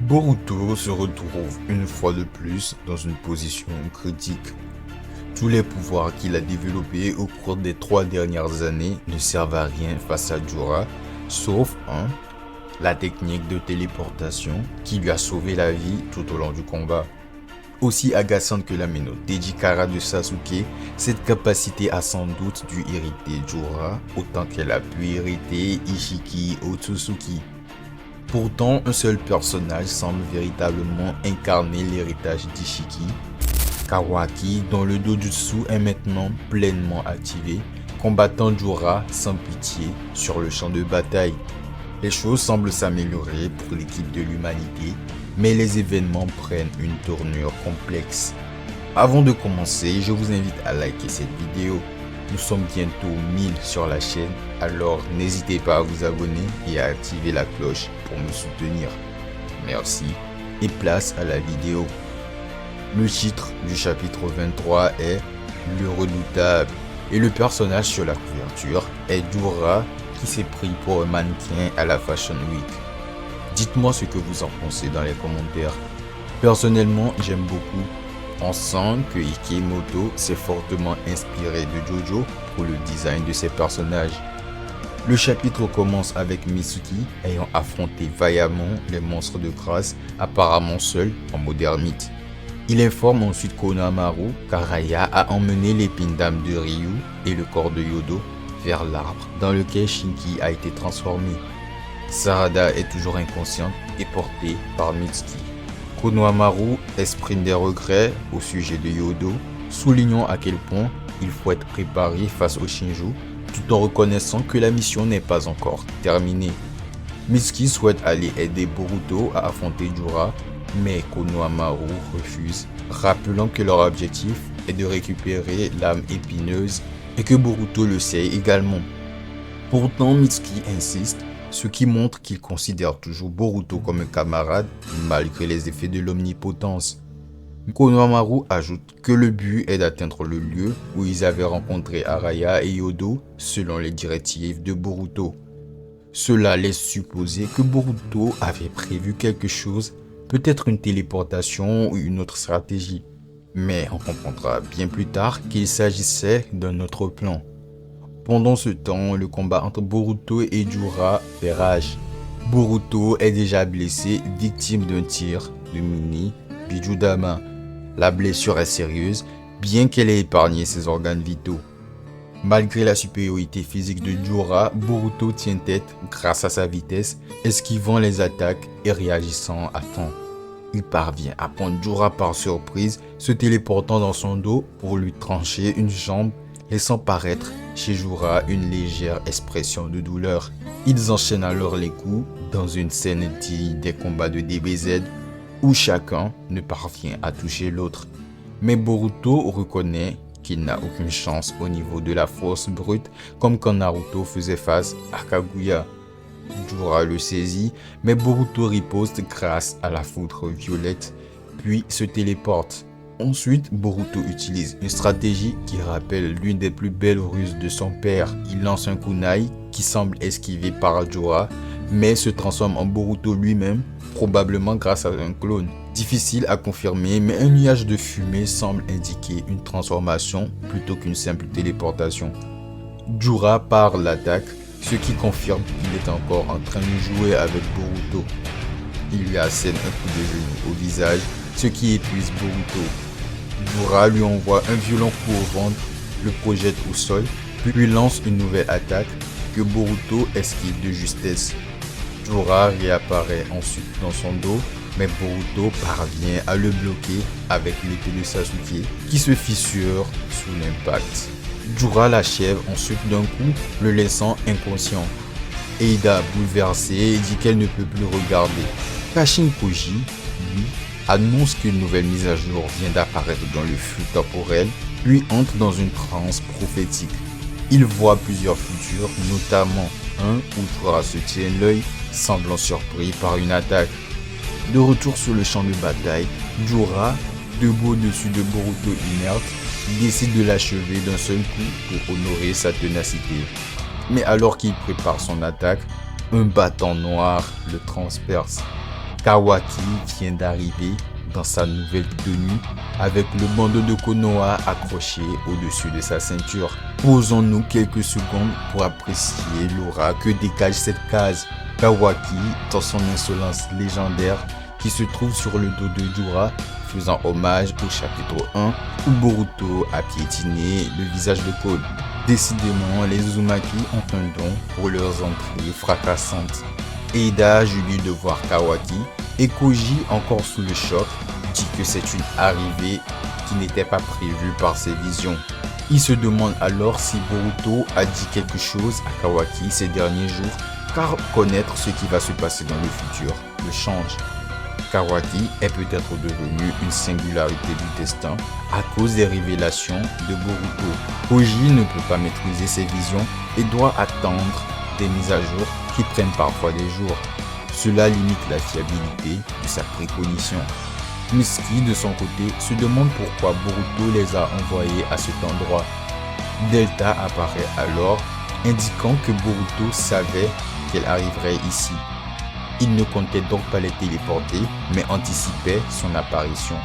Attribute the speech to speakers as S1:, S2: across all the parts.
S1: Boruto se retrouve une fois de plus dans une position critique. Tous les pouvoirs qu'il a développés au cours des 3 dernières années ne servent à rien face à Jura, sauf la technique de téléportation qui lui a sauvé la vie tout au long du combat. Aussi agaçante que la méthode Dejikara de Sasuke, cette capacité a sans doute dû irriter Jura autant qu'elle a pu irriter Ishiki Otsutsuki. Pourtant, un seul personnage semble véritablement incarner l'héritage d'Ishiki, Kawaki, dont le dojutsu est maintenant pleinement activé, combattant Jura sans pitié sur le champ de bataille. Les choses semblent s'améliorer pour l'équipe de l'humanité, mais les événements prennent une tournure complexe. Avant de commencer, je vous invite à liker cette vidéo. Nous sommes bientôt 1000 sur la chaîne, alors n'hésitez pas à vous abonner et à activer la cloche pour me soutenir. Merci et place à la vidéo. Le titre du chapitre 23 est Le Redoutable et le personnage sur la couverture est Jura qui s'est pris pour un mannequin à la Fashion Week. Dites-moi ce que vous en pensez dans les commentaires. Personnellement, j'aime beaucoup. On sent que Ikemoto s'est fortement inspiré de Jojo pour le design de ses personnages. Le chapitre commence avec Mitsuki ayant affronté vaillamment les monstres de grâce, apparemment seul en mode ermite. Il informe ensuite Konohamaru qu'Araya a emmené l'épine d'âme de Ryu et le corps de Yodo vers l'arbre dans lequel Shinki a été transformé. Sarada est toujours inconsciente et portée par Mitsuki. Konohamaru exprime des regrets au sujet de Yodo, soulignant à quel point il faut être préparé face au Shinju, tout en reconnaissant que la mission n'est pas encore terminée. Mitsuki souhaite aller aider Boruto à affronter Jura, mais Konohamaru refuse, rappelant que leur objectif est de récupérer l'âme épineuse et que Boruto le sait également. Pourtant, Mitsuki insiste, ce qui montre qu'il considère toujours Boruto comme un camarade malgré les effets de l'omnipotence. Konohamaru ajoute que le but est d'atteindre le lieu où ils avaient rencontré Araya et Yodo selon les directives de Boruto. Cela laisse supposer que Boruto avait prévu quelque chose, peut-être une téléportation ou une autre stratégie. Mais on comprendra bien plus tard qu'il s'agissait d'un autre plan. Pendant ce temps, le combat entre Boruto et Jura fait rage. Boruto est déjà blessé, victime d'un tir de Mini Bijudama. La blessure est sérieuse, bien qu'elle ait épargné ses organes vitaux. Malgré la supériorité physique de Jura, Boruto tient tête grâce à sa vitesse, esquivant les attaques et réagissant à temps. Il parvient à prendre Jura par surprise, se téléportant dans son dos pour lui trancher une jambe, laissant paraître chez Jura une légère expression de douleur. Ils enchaînent alors les coups dans une scène digne des combats de DBZ où chacun ne parvient à toucher l'autre. Mais Boruto reconnaît qu'il n'a aucune chance au niveau de la force brute comme quand Naruto faisait face à Kaguya. Jura le saisit, mais Boruto riposte grâce à la foudre violette, puis se téléporte. Ensuite, Boruto utilise une stratégie qui rappelle l'une des plus belles ruses de son père. Il lance un kunai qui semble esquivé par Jura, mais se transforme en Boruto lui-même, probablement grâce à un clone. Difficile à confirmer, mais un nuage de fumée semble indiquer une transformation plutôt qu'une simple téléportation. Jura part l'attaque, ce qui confirme qu'il est encore en train de jouer avec Boruto. Il lui assène un coup de genou au visage, ce qui épuise Boruto. Jura lui envoie un violent coup au ventre, le projette au sol, puis lui lance une nouvelle attaque que Boruto esquive de justesse. Jura réapparaît ensuite dans son dos, mais Boruto parvient à le bloquer avec l'épée de Sasuke qui se fissure sous l'impact. Jura l'achève ensuite d'un coup, le laissant inconscient. Eida, bouleversée, dit qu'elle ne peut plus regarder. Kashin Koji, lui, annonce qu'une nouvelle mise à jour vient d'apparaître dans le flux temporel, puis entre dans une transe prophétique. Il voit plusieurs futurs, notamment un où Jura se tient l'œil, semblant surpris par une attaque. De retour sur le champ de bataille, Jura, debout au-dessus de Boruto inerte, décide de l'achever d'un seul coup pour honorer sa ténacité. Mais alors qu'il prépare son attaque, un bâton noir le transperce. Kawaki vient d'arriver dans sa nouvelle tenue avec le bandeau de Konoha accroché au-dessus de sa ceinture. Posons-nous quelques secondes pour apprécier l'aura que dégage cette case. Kawaki, dans son insolence légendaire, qui se trouve sur le dos de Jura, faisant hommage au chapitre 1 où Boruto a piétiné le visage de Code. Décidément, les Uzumaki ont un don pour leurs entrées fracassantes. Eida jouit de voir Kawaki et Koji, encore sous le choc, dit que c'est une arrivée qui n'était pas prévue par ses visions. Il se demande alors si Boruto a dit quelque chose à Kawaki ces derniers jours, car connaître ce qui va se passer dans le futur le change. Kawaki est peut-être devenu une singularité du destin à cause des révélations de Boruto. Koji ne peut pas maîtriser ses visions et doit attendre des mises à jour qui prennent parfois des jours. Cela limite la fiabilité de sa préconition. Mitsuki, de son côté, se demande pourquoi Boruto les a envoyés à cet endroit. Delta apparaît alors, indiquant que Boruto savait qu'elle arriverait ici. Il ne comptait donc pas les téléporter, mais anticipait son apparition.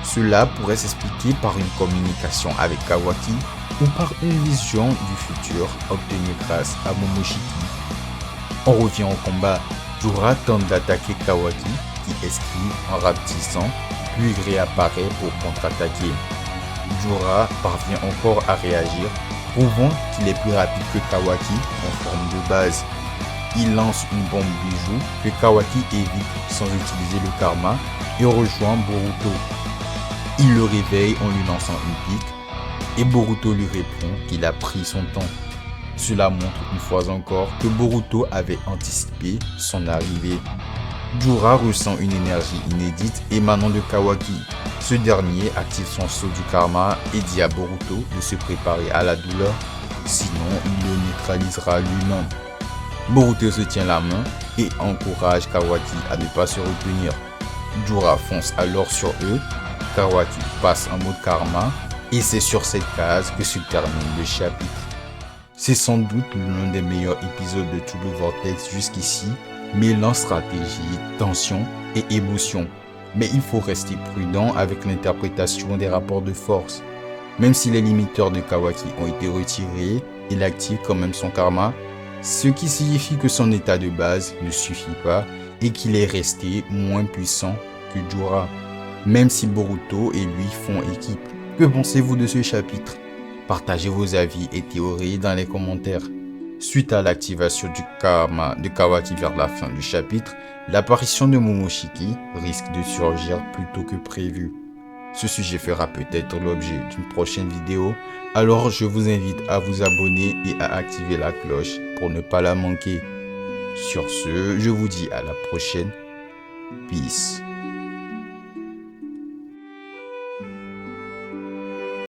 S1: Cela pourrait s'expliquer par une communication avec Kawaki ou par une vision du futur obtenue grâce à Momoshiki. On revient au combat. Jura tente d'attaquer Kawaki, qui esquive en rapetissant, puis réapparaît pour contre-attaquer. Jura parvient encore à réagir, prouvant qu'il est plus rapide que Kawaki en forme de base. Il lance une bombe bijou que Kawaki évite sans utiliser le karma et rejoint Boruto. Il le réveille en lui lançant une pique et Boruto lui répond qu'il a pris son temps. Cela montre une fois encore que Boruto avait anticipé son arrivée. Jura ressent une énergie inédite émanant de Kawaki. Ce dernier active son sceau du karma et dit à Boruto de se préparer à la douleur, sinon il le neutralisera lui-même. Boruto se tient la main et encourage Kawaki à ne pas se retenir. Jura fonce alors sur eux, Kawaki passe en mode karma et c'est sur cette case que se termine le chapitre. C'est sans doute l'un des meilleurs épisodes de True Blue Vortex jusqu'ici, mêlant stratégie, tension et émotion. Mais il faut rester prudent avec l'interprétation des rapports de force. Même si les limiteurs de Kawaki ont été retirés, il active quand même son karma, ce qui signifie que son état de base ne suffit pas et qu'il est resté moins puissant que Jura, même si Boruto et lui font équipe. Que pensez-vous de ce chapitre? Partagez vos avis et théories dans les commentaires. Suite à l'activation du karma de Kawaki vers la fin du chapitre, l'apparition de Momoshiki risque de surgir plus tôt que prévu. Ce sujet fera peut-être l'objet d'une prochaine vidéo, alors je vous invite à vous abonner et à activer la cloche pour ne pas la manquer. Sur ce, je vous dis à la prochaine. Peace.